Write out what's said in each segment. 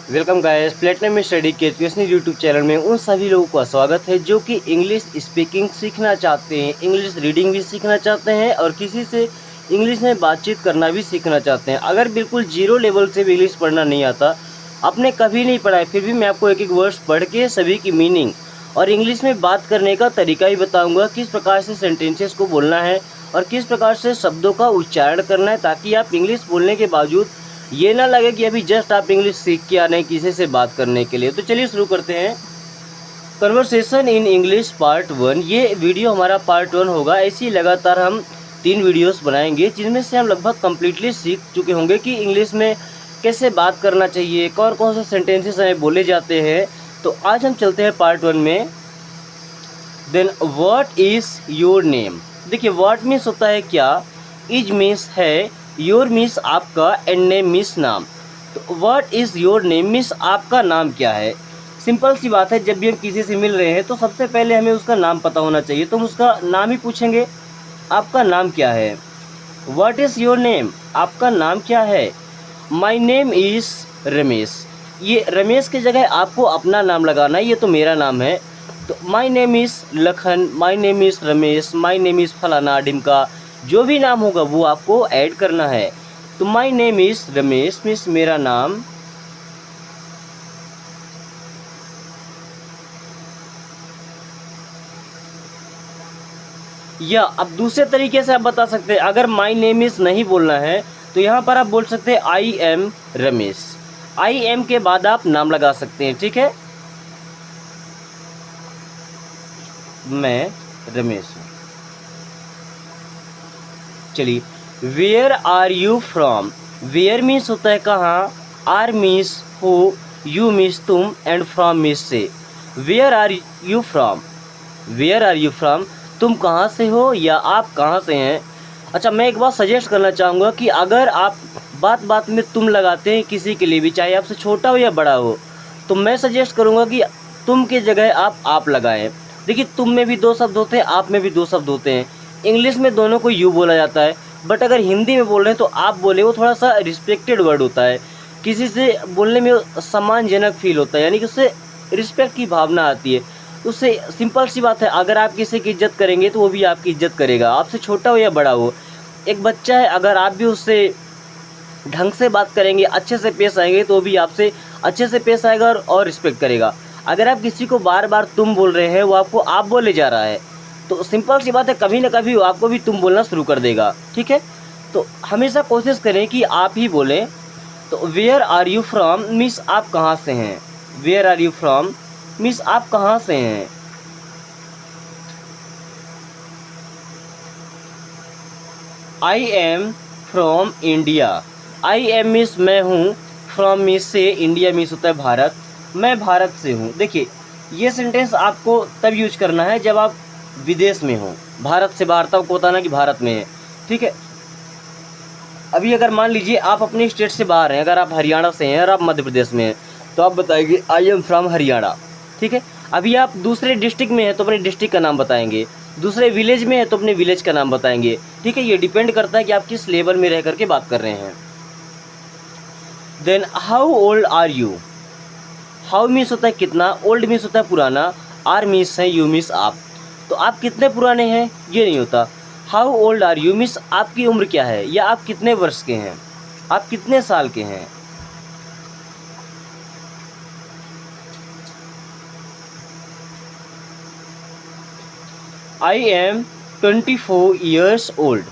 Welcome guys, platinum study के educational YouTube channel में उन सभी लोगों का स्वागत है जो कि इंग्लिश स्पीकिंग सीखना चाहते हैं, इंग्लिश रीडिंग भी सीखना चाहते हैं और किसी से इंग्लिश में बातचीत करना भी सीखना चाहते हैं। अगर बिल्कुल जीरो लेवल से भी इंग्लिश पढ़ना नहीं आता, आपने कभी नहीं पढ़ा है, फिर भी मैं आपको एक एक वर्ड्स पढ़ के सभी की मीनिंग और इंग्लिश में बात करने का तरीका भी बताऊँगा, किस प्रकार से सेंटेंसेस को बोलना है और किस प्रकार से शब्दों का उच्चारण करना है, ताकि आप इंग्लिश बोलने के बावजूद ये ना लगे कि अभी जस्ट आप इंग्लिश सीख के आ रहे हैं किसी से बात करने के लिए। तो चलिए शुरू करते हैं। Conversation in English part 1। ये वीडियो हमारा पार्ट 1 होगा। ऐसी लगातार हम 3 वीडियोस बनाएंगे जिनमें से हम लगभग कम्प्लीटली सीख चुके होंगे कि इंग्लिश में कैसे बात करना चाहिए, कौन कौन से सेंटेंसेस हमें बोले जाते हैं। तो आज हम चलते हैं पार्ट 1 में। Then what is your name. देखिए, व्हाट मीन्स होता है क्या, इज मीन्स है, योर मीन्स आपका, एंड नेम मीन्स नाम। तो what is your name means आपका नाम क्या है। सिंपल सी बात है, जब भी हम किसी से मिल रहे हैं तो सबसे पहले हमें उसका नाम पता होना चाहिए, तो हम उसका नाम ही पूछेंगे, आपका नाम क्या है। व्हाट इज़ योर नेम, आपका नाम क्या है। My name is Ramesh. ये रमेश की जगह आपको अपना नाम लगाना है, ये तो मेरा नाम है। तो my name is Lakhan, my name is Ramesh, my name is फलाना ढिमका, जो भी नाम होगा वो आपको ऐड करना है। तो my name is Ramesh means मेरा नाम, या अब दूसरे तरीके से आप बता सकते हैं, अगर माई नेम इज़ नहीं बोलना है तो यहाँ पर आप बोल सकते हैं I M Ramesh. I am के बाद आप नाम लगा सकते हैं, ठीक है। मैं रमेश हूँ। चलिए, where are you from. Where means होता है कहाँ, आर मीन्स हो, यू मीन्स तुम, एंड फ्रॉम मीन्स से। Where are you from, where are you from, तुम कहाँ से हो या आप कहाँ से हैं। अच्छा, मैं एक बात सजेस्ट करना चाहूँगा कि अगर आप बात बात में तुम लगाते हैं किसी के लिए भी, चाहे आपसे छोटा हो या बड़ा हो, तो मैं सजेस्ट करूँगा कि तुम की जगह आप लगाएं। देखिए, तुम में भी 2 शब्द होते हैं, आप में भी 2 शब्द होते हैं। इंग्लिश में दोनों को यू बोला जाता है, बट अगर हिंदी में बोल रहे हैं तो आप बोले, वो थोड़ा सा रिस्पेक्टेड वर्ड होता है, किसी से बोलने में सम्मानजनक फील होता है, यानी कि उससे रिस्पेक्ट की भावना आती है। उससे सिंपल सी बात है, अगर आप किसी की इज्जत करेंगे तो वो भी आपकी इज्जत करेगा, आपसे छोटा हो या बड़ा हो। एक बच्चा है, अगर आप भी उससे ढंग से बात करेंगे, अच्छे से पेश आएंगे, तो भी आपसे अच्छे से पेश आएगा और रिस्पेक्ट करेगा। अगर आप किसी को बार बार तुम बोल रहे हैं, वो आपको आप बोले जा रहा है, तो सिंपल सी बात है, कभी ना कभी वो आपको भी तुम बोलना शुरू कर देगा, ठीक है। तो हमेशा कोशिश करें कि आप ही बोलें। तो where are you from means आप कहाँ से हैं। Where are you from means आप कहाँ से हैं। I am from India. I am means मैं हूँ, फ्रॉम मीन्स से, इंडिया मीन्स होता है भारत, मैं भारत से हूँ। देखिए, ये सेंटेंस आपको तब यूज करना है जब आप विदेश में हो, भारत से बाहर, तब आपको बताना कि भारत में है, ठीक है। अभी अगर मान लीजिए आप अपने स्टेट से बाहर हैं, अगर आप हरियाणा से हैं और आप मध्य प्रदेश में हैं, तो आप बताएंगे आई एम फ्रॉम हरियाणा, ठीक है। अभी आप दूसरे डिस्ट्रिक्ट में हैं तो अपने डिस्ट्रिक्ट का नाम बताएंगे, दूसरे विलेज में है तो अपने विलेज का नाम बताएंगे, ठीक है। ये डिपेंड करता है कि आप किस लेवल में रह करके बात कर रहे हैं। Then how old are you. How means होता है कितना, ओल्ड मीन्स होता है पुराना, आर मीन्स है, यू मीन्स आप। तो आप कितने पुराने हैं ये नहीं होता। How old are you means आपकी उम्र क्या है, या आप कितने वर्ष के हैं, आप कितने साल के हैं। I M 24 years old.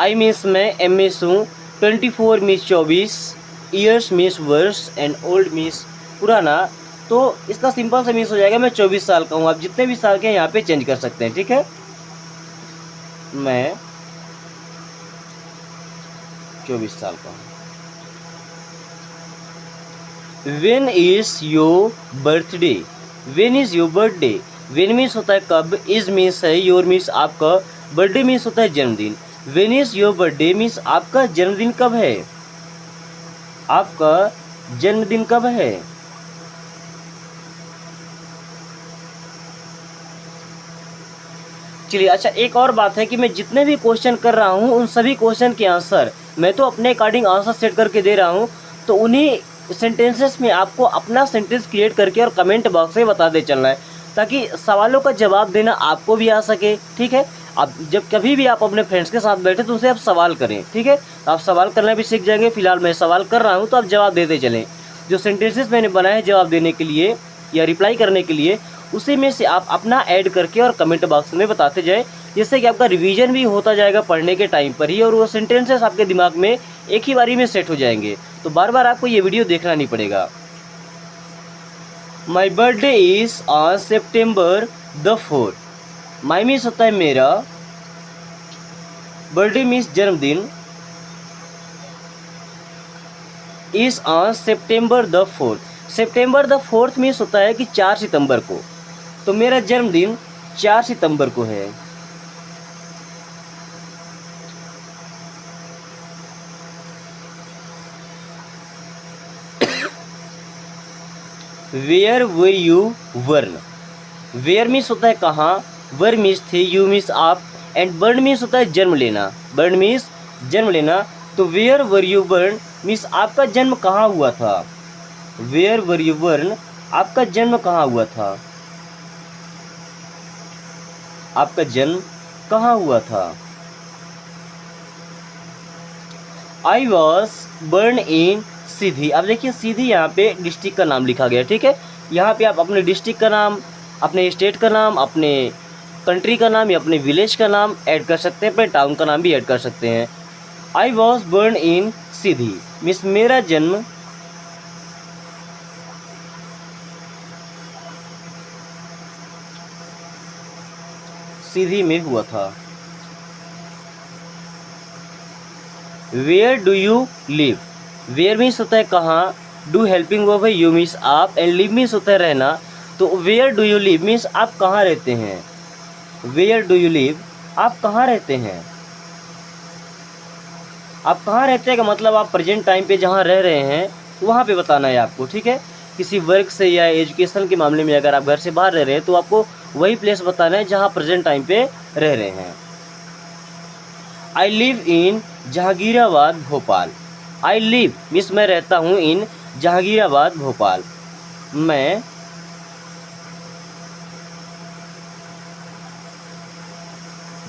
I means मैं, एम मीन्स हूँ, 24 मीन्स 24, ईयर्स मीन्स वर्ष, एंड ओल्ड मीन्स पुराना। तो इसका सिंपल सा मीन्स हो जाएगा मैं 24 साल का हूँ। आप जितने भी साल के हैं यहाँ पे चेंज कर सकते हैं, ठीक है। मैं 24 साल का हूँ। When is your birthday. When is your birthday, when means होता है कब, इज मीन्स है, योर मीन्स आपका, बर्थडे मीन्स होता है जन्मदिन। When is your birthday means आपका जन्मदिन कब है, आपका जन्मदिन कब है। चलिए, अच्छा एक और बात है कि मैं जितने भी क्वेश्चन कर रहा हूँ उन सभी क्वेश्चन के आंसर मैं तो अपने अकॉर्डिंग आंसर सेट करके दे रहा हूँ, तो उन्हीं सेंटेंसेस में आपको अपना सेंटेंस क्रिएट करके और कमेंट बॉक्स में बता दे चलना है, ताकि सवालों का जवाब देना आपको भी आ सके। ठीक है, अब जब कभी भी आप अपने फ्रेंड्स के साथ बैठे तो उनसे आप सवाल करें। ठीक है, आप सवाल करना भी सीख जाएंगे। फिलहाल मैं सवाल कर रहा हूँ तो आप जवाब देते चलें। जो सेंटेंसेस मैंने बनाए हैं जवाब देने के लिए या रिप्लाई करने के लिए, उसी में से आप अपना ऐड करके और कमेंट बॉक्स में बताते जाए, जिससे कि आपका रिवीजन भी होता जाएगा पढ़ने के टाइम पर ही, और वो सेंटेंसेस आपके दिमाग में एक ही बारी में सेट हो जाएंगे। तो बार बार आपको ये वीडियो देखना नहीं पड़ेगा। My birthday is on September the 4th। My means होता है मेरा, बर्थडे मीन्स जन्मदिन, is on September the 4th। September the 4th means होता है कि 4 सितंबर को, तो मेरा जन्मदिन 4 सितंबर को है। Where were you born. Where means होता है कहाँ, वर मीन्स थे, यू मीन्स आप, एंड बर्न मीन्स होता है जन्म लेना। बर्न मीन्स जन्म लेना। तो where were you born means आपका जन्म कहाँ हुआ था। वेयर वर यू बर्न, आपका जन्म कहाँ हुआ था, आपका जन्म कहाँ हुआ था। आई वॉज बर्न इन सीधी। अब देखिए सीधी यहाँ पे डिस्ट्रिक्ट का नाम लिखा गया है। ठीक है, यहाँ पे आप अपने डिस्ट्रिक्ट का नाम, अपने स्टेट का नाम, अपने कंट्री का नाम या अपने विलेज का नाम ऐड कर सकते हैं, अपने टाउन का नाम भी ऐड कर सकते हैं। I was born in Sidhi means मेरा जन्म सीधी में हुआ था। Where do you live. Where means होता है कहाँ, डू हेल्पिंग वर्ब है, यू मीन्स आप, एंड लिव मीन्स होता है रहना। तो where do you live means आप कहाँ रहते हैं। वेयर डू यू लिव, आप कहाँ रहते हैं। आप कहाँ रहते हैं का मतलब आप प्रेजेंट टाइम पे जहाँ रह रहे हैं वहाँ पे बताना है आपको। ठीक है, किसी वर्क से या एजुकेशन के मामले में अगर आप घर से बाहर रह रहे हैं तो आपको वही प्लेस बताना है जहाँ प्रेजेंट टाइम पे रह रहे हैं। I live in Jahangirabad Bhopal. I live means मैं रहता हूँ इन जहांगीराबाद भोपाल। मैं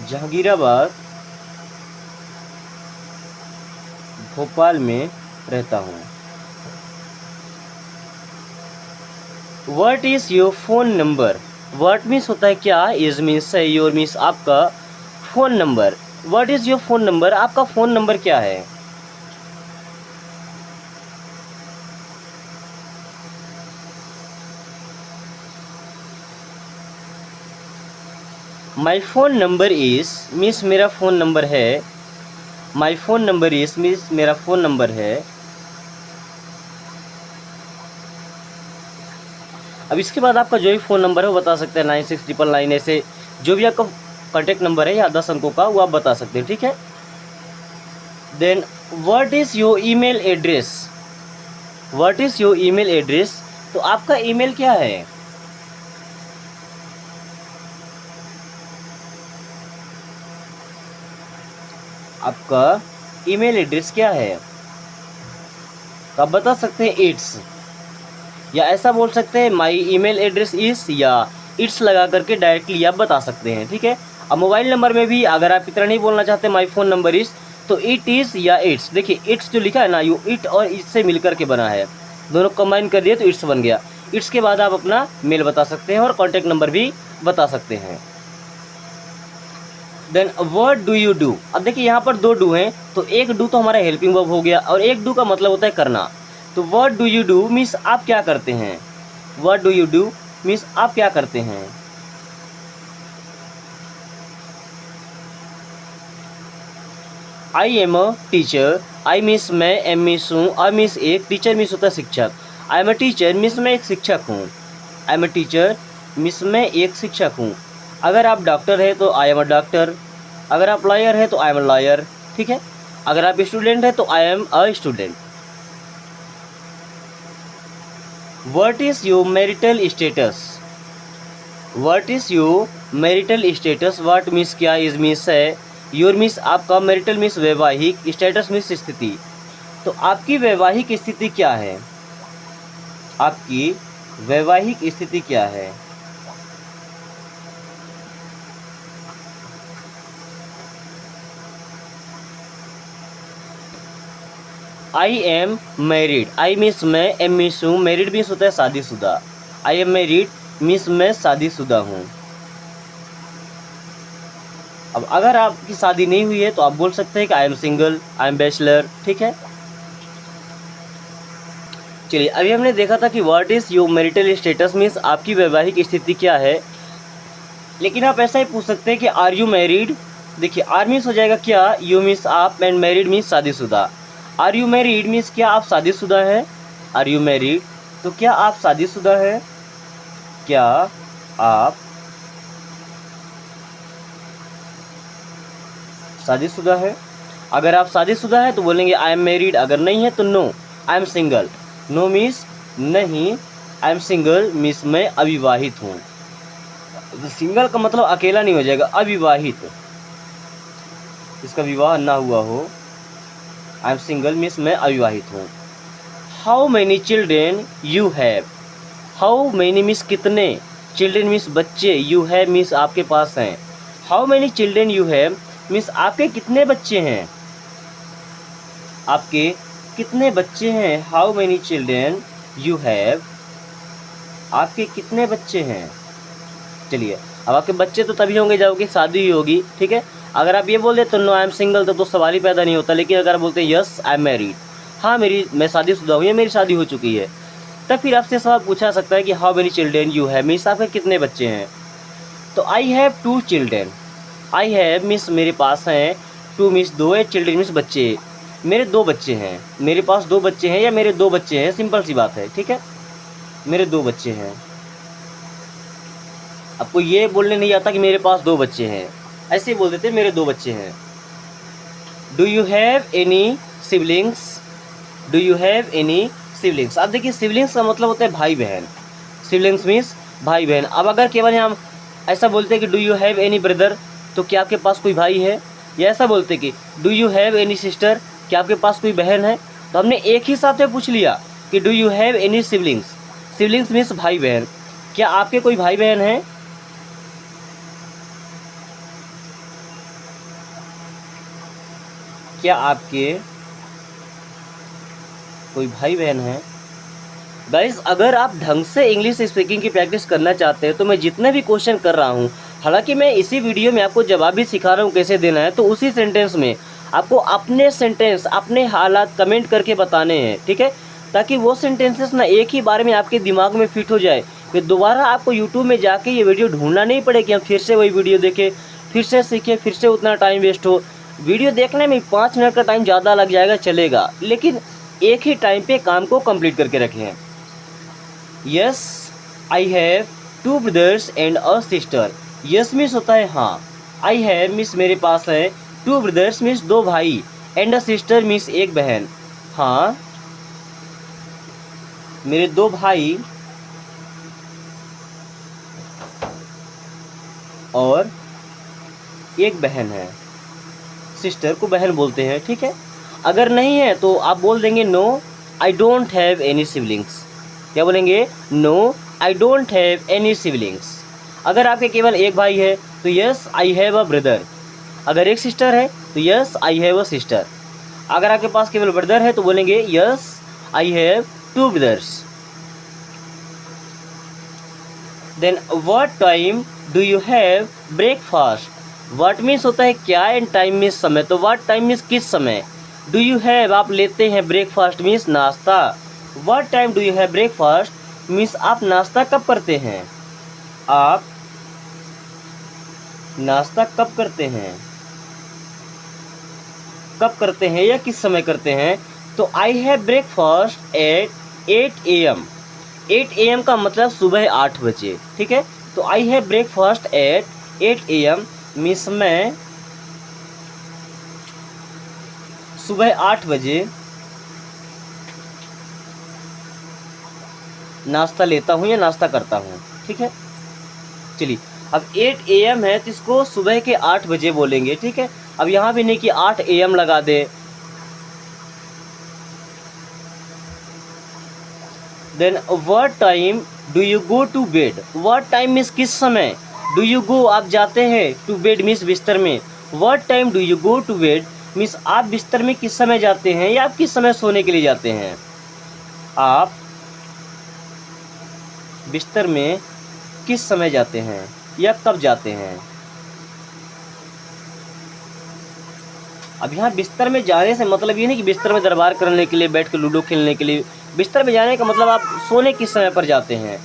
जहांगीराबाद भोपाल में रहता हूँ। What is your phone number. What means होता है क्या, इज मीन्स है, योर मीन्स आपका, phone number. What is your phone number, आपका फ़ोन नंबर क्या है। My phone number is means मेरा फ़ोन नंबर है। My phone number is means मेरा फ़ोन नंबर है। अब इसके बाद आपका जो भी फ़ोन नंबर है वो बता सकते हैं, 9699 ऐसे जो भी आपका कॉन्टैक्ट नंबर है या 10 अंकों का वो आप बता सकते हैं। ठीक है, then what is your email address. What is your email address, तो आपका ईमेल क्या है। आपका ईमेल एड्रेस क्या है, तो आप बता सकते हैं इट्स, या ऐसा बोल सकते हैं माई ईमेल एड्रेस इज़, या इट्स लगा करके डायरेक्टली आप बता सकते हैं। ठीक है, अब मोबाइल नंबर में भी अगर आप इतना नहीं बोलना चाहते माई फ़ोन नंबर इज़, तो इट इज़ या इट्स। देखिए इट्स जो लिखा है ना, यो इट और इससे मिल करके बना है, दोनों कंबाइन कर दिए तो इट्स बन गया। इट्स के बाद आप अपना मेल बता सकते हैं और कॉन्टैक्ट नंबर भी बता सकते हैं। Then what do you do. अब देखिए यहाँ पर 2 डू हैं, तो एक डू तो हमारा हेल्पिंग वर्ब हो गया और एक डू का मतलब होता है करना। तो what do you do means आप क्या करते हैं। What do you do means आप क्या करते हैं। I am a teacher. I means मैं, एम मीन्स हूँ, अ मीन्स एक, टीचर मीन्स होता है शिक्षक। I am a teacher means मैं एक शिक्षक हूँ। I am a teacher means मैं एक शिक्षक हूँ। अगर आप डॉक्टर है तो आई एम अ डॉक्टर। अगर आप लॉयर है तो आई एम अ लॉयर। ठीक है, अगर आप स्टूडेंट है तो I am a student. What is your marital status. What is your marital status, what means क्या, इज मीन्स है, योर मीन्स आपका, मैरिटल मीन्स वैवाहिक, स्टेटस मीन्स स्थिति। तो आपकी वैवाहिक स्थिति क्या है? आपकी वैवाहिक स्थिति क्या है? I am married, I means मैं, एम मीन्स हूँ, मैरिड मीन्स होता है शादीशुदा। आई एम मैरिड मीन्स मैं शादीशुदा हूँ। अब अगर आपकी शादी नहीं हुई है तो आप बोल सकते हैं कि आई am single, I am bachelor, ठीक है। चलिए, अभी हमने देखा था कि what is your marital status means आपकी वैवाहिक स्थिति क्या है। लेकिन आप ऐसा ही पूछ सकते हैं कि आर यू मैरिड। देखिए, आर मीन्स हो जाएगा क्या, यू मीन्स आप, एंड मैरिड मीन्स शादीशुदा। आर यू मैरिड मीन्स क्या आप शादीशुदा हैं? आर यू मैरिड, तो क्या आप शादीशुदा हैं? क्या आप शादीशुदा है? अगर आप शादीशुदा है तो बोलेंगे आई एम मैरिड, अगर नहीं है तो no, I am single. No means नहीं, आई एम सिंगल मीन्स मैं अविवाहित हूँ। सिंगल का मतलब अकेला नहीं हो जाएगा, अविवाहित, इसका विवाह ना हुआ हो। आई एम सिंगल मीन्स मैं अविवाहित हूँ। How many children you have, how many means कितने, चिल्ड्रेन मीन्स बच्चे, यू हैव मीन्स आपके पास हैं। How many children you have means आपके कितने बच्चे हैं, आपके कितने बच्चे हैं। How many children you have, आपके कितने बच्चे हैं। चलिए, अब आपके बच्चे तो तभी होंगे जब आपकी शादी ही होगी, ठीक है। अगर आप ये बोल देते तो नो आई एम सिंगल, तो सवाल ही पैदा नहीं होता। लेकिन अगर आप बोलते हैं यस आई एम मैरिड, हाँ मैं शादीशुदा हूँ या मेरी शादी हो चुकी है, तब फिर आपसे सवाल पूछा सकता है कि how many children you have means आपके कितने बच्चे हैं। तो आई have 2 children, I have means मेरे पास हैं, 2 मीन्स 2 है, चिल्ड्रेन मीन्स बच्चे, मेरे 2 बच्चे हैं, मेरे पास 2 बच्चे हैं या मेरे 2 बच्चे हैं, सिंपल सी बात है, ठीक है। मेरे 2 बच्चे हैं। आपको ये बोलने नहीं आता कि मेरे पास 2 बच्चे हैं, ऐसे ही बोल देते मेरे 2 बच्चे हैं। Do you have any siblings, do you have any siblings. अब देखिए, सिबलिंग्स का मतलब होता है भाई बहन, सिबलिंग्स मीन्स भाई बहन। अब अगर केवल हम ऐसा बोलते हैं कि do you have any brother, तो क्या आपके पास कोई भाई है, या ऐसा बोलते कि do you have any sister, क्या आपके पास कोई बहन है, तो हमने एक ही साथ में पूछ लिया कि do you have any siblings. Siblings means भाई बहन, क्या आपके कोई भाई बहन है। क्या आपके कोई भाई बहन है। गाइस, अगर आप ढंग से इंग्लिश स्पीकिंग की प्रैक्टिस करना चाहते हैं तो मैं जितने भी क्वेश्चन कर रहा हूँ, हालांकि मैं इसी वीडियो में आपको जवाब भी सिखा रहा हूँ कैसे देना है, तो उसी सेंटेंस में आपको अपने सेंटेंस, अपने हालात कमेंट करके बताने हैं, ठीक है, ताकि वो सेंटेंसेस ना एक ही बार में आपके दिमाग में फिट हो जाए, फिर दोबारा आपको यूट्यूब में जाके ये वीडियो ढूंढना नहीं पड़े कि हम फिर से वही वीडियो देखें, फिर से सीखें, फिर से उतना टाइम वेस्ट हो। वीडियो देखने में 5 मिनट का टाइम ज़्यादा लग जाएगा, चलेगा, लेकिन एक ही टाइम पे काम को कंप्लीट करके रखें। Yes I have 2 brothers and a sister. Yes means होता है हाँ, आई हैव मीन्स मेरे पास है, 2 ब्रदर्स मीन्स 2 भाई, एंड अ सिस्टर मीन्स एक बहन। हाँ, मेरे 2 भाई और एक बहन है, सिस्टर को बहन बोलते हैं, ठीक है। अगर नहीं है तो आप बोल देंगे no I don't have any siblings. क्या बोलेंगे? No I don't have any siblings. अगर आपके केवल एक भाई है तो yes I have a brother. अगर एक सिस्टर है तो yes I have a sister. अगर आपके पास केवल ब्रदर है तो बोलेंगे yes I have 2 brothers. Then what time do you have breakfast. What means होता है क्या, एंड टाइम मीन्स समय। तो व्हाट टाइम मीन्स किस समय, डू यू हैव आप लेते हैं, ब्रेकफास्ट मीन्स नाश्ता। What time do you have breakfast means आप नाश्ता कब करते हैं, आप नाश्ता कब करते हैं, कब करते हैं या किस समय करते हैं। तो I have breakfast at 8 AM। 8 AM का मतलब सुबह 8 बजे, ठीक है। तो I have breakfast at 8 AM means मैं सुबह 8 बजे नाश्ता लेता हूँ या नाश्ता करता हूँ, ठीक है। चलिए, अब 8 AM है तो इसको सुबह के 8 बजे बोलेंगे, ठीक है। अब यहाँ भी नहीं कि 8 AM लगा दे। Then what time do you go to bed, what time means किस समय, डू यू गो आप जाते हैं, टू बेड मीन्स बिस्तर में, what time do you go to bed means आप बिस्तर में किस समय जाते हैं या आप किस समय सोने के लिए जाते हैं, आप बिस्तर में किस समय जाते हैं या कब जाते हैं। अब यहाँ बिस्तर में जाने से मतलब ये नहीं कि बिस्तर में दरबार करने के लिए, बैठ के लूडो खेलने के लिए, बिस्तर में जाने का मतलब आप सोने किस समय पर जाते हैं।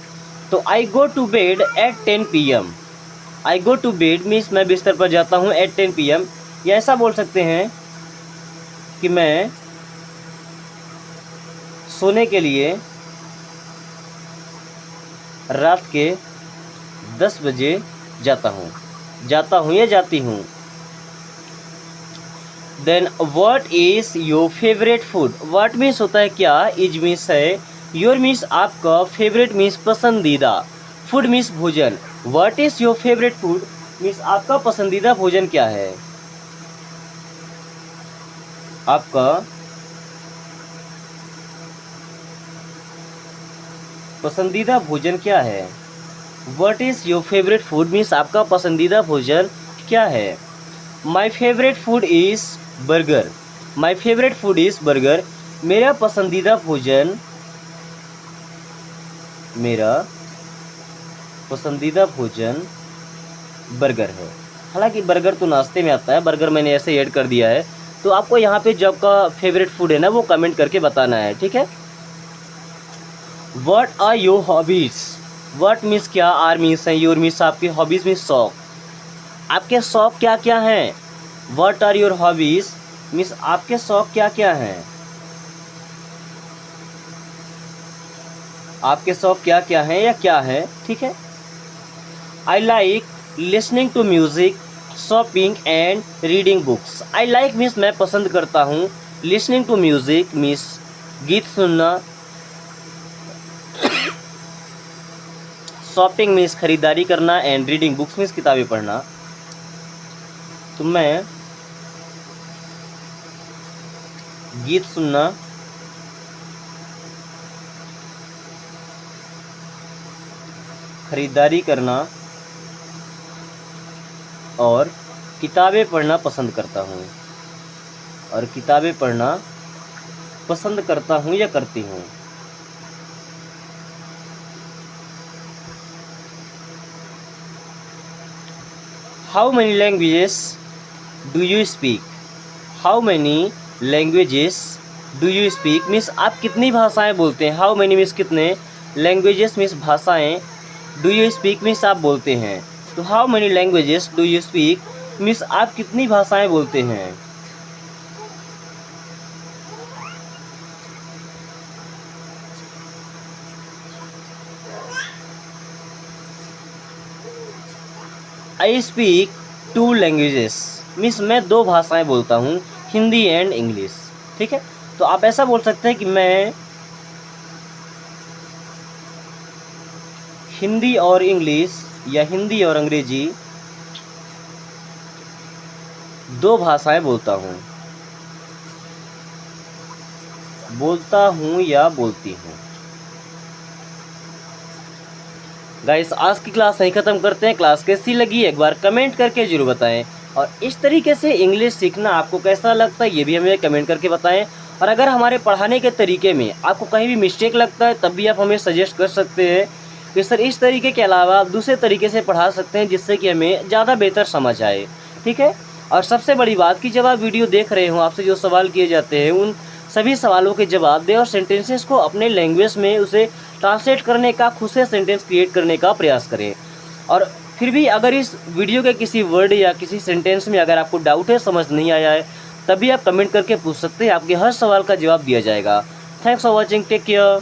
तो I go to bed at 10 PM, I go to bed means मैं बिस्तर पर जाता हूँ एट 10 PM, या ऐसा बोल सकते हैं कि मैं सोने के लिए रात के 10 बजे जाता हूँ या जाती हूँ। Then what is your favourite food, what means होता है क्या, इज मीन्स है, योर मीन्स आपका, फेवरेट मीन्स पसंदीदा, फूड मीन्स भोजन। What is your favourite food means आपका पसंदीदा भोजन क्या है, आपका पसंदीदा भोजन क्या है। What is your favourite food means आपका पसंदीदा भोजन क्या है। My favourite food is burger, my favourite food is burger, मेरा पसंदीदा भोजन बर्गर है। हालांकि बर्गर तो नाश्ते में आता है, बर्गर मैंने ऐसे ऐड कर दिया है। तो आपको यहाँ पे जो आपका फेवरेट फूड है ना वो कमेंट करके बताना है, ठीक है। What are your hobbies, what means क्या, आर मीन्स है, योर मीन्स आपकी, हॉबीज़ मीन्स शौक, आपके शौक क्या क्या हैं। What are your hobbies means आपके शौक क्या क्या हैं, आपके शौक क्या क्या हैं या क्या है, ठीक है। I like listening to music, shopping and reading books. I like means मैं पसंद करता हूँ, लिसनिंग टू म्यूज़िक मीन्स गीत सुनना, शॉपिंग मीन्स खरीदारी करना, एंड रीडिंग बुक्स मीन्स किताबें पढ़ना। तो मैं गीत सुनना, खरीदारी करना और किताबें पढ़ना पसंद करता हूँ, और किताबें पढ़ना पसंद करता हूँ या करती हूँ। How many languages do you speak, how many languages do you speak means आप कितनी भाषाएं बोलते हैं। हाउ मैनी मीन्स कितने, लैंग्वेजेस मीन्स भाषाएं, डू यू स्पीक मीन्स आप बोलते हैं। तो how many languages do you speak means आप कितनी भाषाएं बोलते हैं। आई स्पीक 2 लैंग्वेजेस मीन्स मैं 2 भाषाएं बोलता हूँ, हिंदी एंड इंग्लिश, ठीक है। तो आप ऐसा बोल सकते हैं कि मैं हिंदी और इंग्लिश या हिंदी और अंग्रेजी 2 भाषाएं बोलता हूँ या बोलती हूँ। गाइस आज की क्लास यहीं ख़त्म करते हैं। क्लास कैसी लगी एक बार कमेंट करके जरूर बताएं, और इस तरीके से इंग्लिश सीखना आपको कैसा लगता है ये भी हमें कमेंट करके बताएं। और अगर हमारे पढ़ाने के तरीके में आपको कहीं भी मिस्टेक लगता है तब भी आप हमें सजेस्ट कर सकते हैं कि सर इस तरीके के अलावा आप दूसरे तरीके से पढ़ा सकते हैं जिससे कि हमें ज़्यादा बेहतर समझ आए, ठीक है। और सबसे बड़ी बात कि जब आप वीडियो देख रहे हो आपसे जो सवाल किए जाते हैं उन सभी सवालों के जवाब दें और सेंटेंसेस को अपने लैंग्वेज में उसे ट्रांसलेट करने का, खुद से सेंटेंस क्रिएट करने का प्रयास करें। और फिर भी अगर इस वीडियो के किसी वर्ड या किसी सेंटेंस में अगर आपको डाउट है, समझ नहीं आया है, तभी आप कमेंट करके पूछ सकते हैं, आपके हर सवाल का जवाब दिया जाएगा। Thanks for watching, take care.